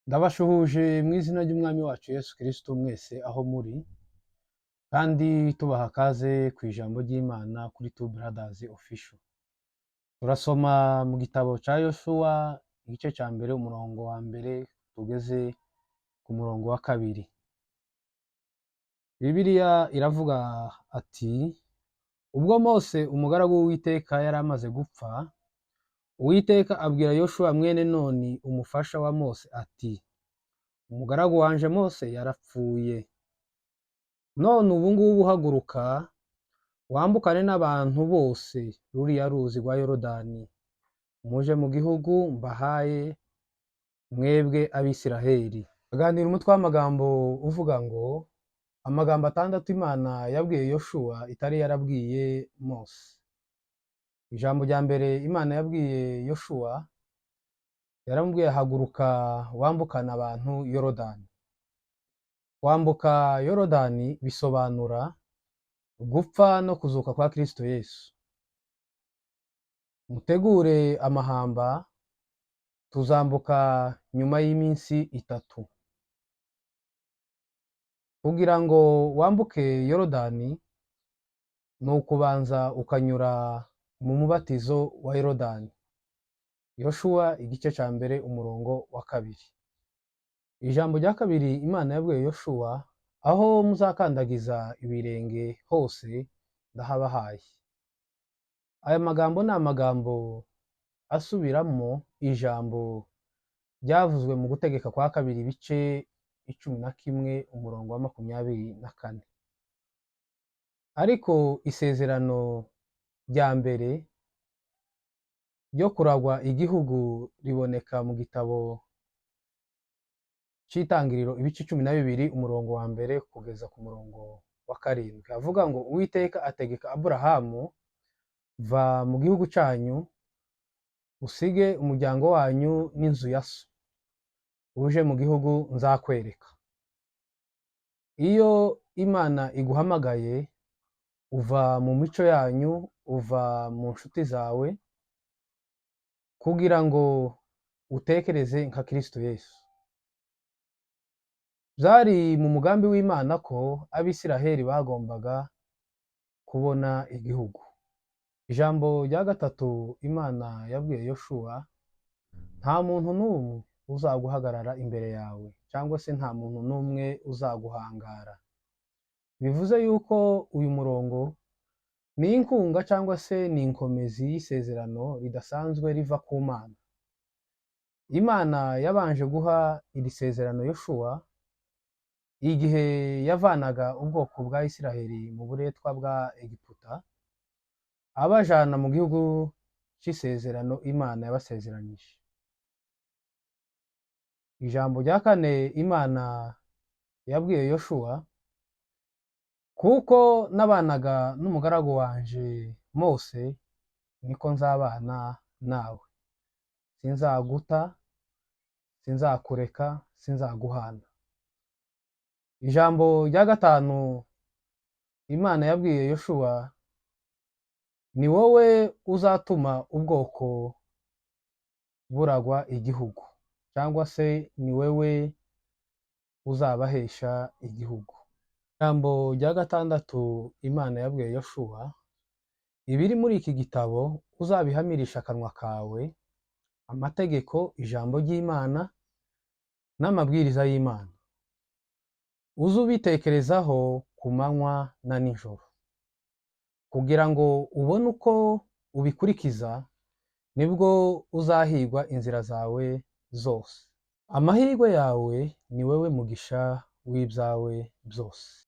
Ndabashuhuje mu izina ry'Umwami wacu Yesu Kristo mwese aho muri, kandi tubaha kaze ku ijambo ry'Imana kuri Two Brothers Official. Turasoma mu gitabo cya Yosuwa igice cya mbere umurongo wa mbere tugeze ku murongo wa kabiri. Bibiliya iravuga ati, ubwo Mose umugaragu w'Uwiteka yari amaze gupfa, Uwiteka abwira Yosuwa mwene Nuni umufasha wa Mose ati, umugaragu wanje Mose yarapfuye. None ubu ngubu haguruka wambukane n'abantu bose ruriya ruzi rwa Yorodani, muje mu gihugu mbahaye mwebwe Abisiraheli. Aganira umutwe w'amagambo uvuga ngo amagambo atandatu Imana yabwiye Yosuwa itari yarabwiye Mose. Ijambo rya mbere Imana yabwiye Yosuwa, yaramubwiye haguruka wambukana abantu Yorodani. Kwambuka Yorodani bisobanura gupfa no kuzuka kwa Kristo Yesu. Mutegure amahamba, tuzambuka nyuma y'iminsi 3. Kugira ngo wambuke Yorodani ni ukubanza ukanyura mu mubatizo wa Yorodani. Yosuwa igice cya mbere umurongo wa 2. Ijambo rya kabiri Imana yabwiye Yosuwa, aho muzakandagiza ibirenge hose ndahabahaye. Aya magambo ni amagambo asubiramo ijambo ryavuzwe mu gutegeka kwa kabiri ibice 11 umurongo wa 24. Ariko isezerano rya mbere ryo kuragwa igihugu riboneka mu gitabo cy'Itangiriro ibice 12 umurongo wa mbere kugeza ku murongo wa 7. Avuga ngo Uwiteka ategeka Aburahamu, va mu gihugu cyanyu usige umuryango wanyu n'inzu ya so, uje mu gihugu nzakwereka. Iyo Imana iguhamagaye uva mu mico yanyu, uva mu nshuti zawe, kugira ngo utekereze nka Kristo Yesu. Byari mu mugambi w'Imana ko Abisiraheli bagombaga kubona igihugu. Ijambo rya gatatu Imana yabwiye Yosuwa, nta muntu n'umwe uzaguhagarara imbere yawe, cyangwa se nta muntu n'umwe uzaguhangara. Bivuze yuko uyu murongo ni inkunga cyangwa se ni inkomezi y'isezerano ridasanzwe riva ku Mana. Imana yabanje guha iri sezerano Yosuwa igihe yavanaga ubwoko bwa Isiraheli mu buretwa bwa Egiputa, abajana mu gihugu cy'isezerano Imana yabasezeranyije. Ijambo rya kane Imana yabwiye Yosuwa, kuko nabanaga n'umugaragu wanje Mose, niko nzabana nawe. Sinzaguta, sinzakureka, sinzaguhana. Ijambo rya gatanu Imana yabwiye Yosuwa, ni wowe uzatuma ubwoko buragwa igihugu, cyangwa se ni wewe uzabahesha igihugu. Ijambo rya gatandatu Imana yabwiye Yosuwa, ibiri muri iki gitabo uzabihamirisha akanwa kawe, amategeko, ijambo ry'Imana n'amabwiriza y'Imana. Uzubitekerezaho ku manywa na nijoro, kugira ngo ubone uko ubikurikiza, nibwo uzahirwa inzira zawe zose. Amahirwe yawe ni wewe mugisha w'ibyawe byose.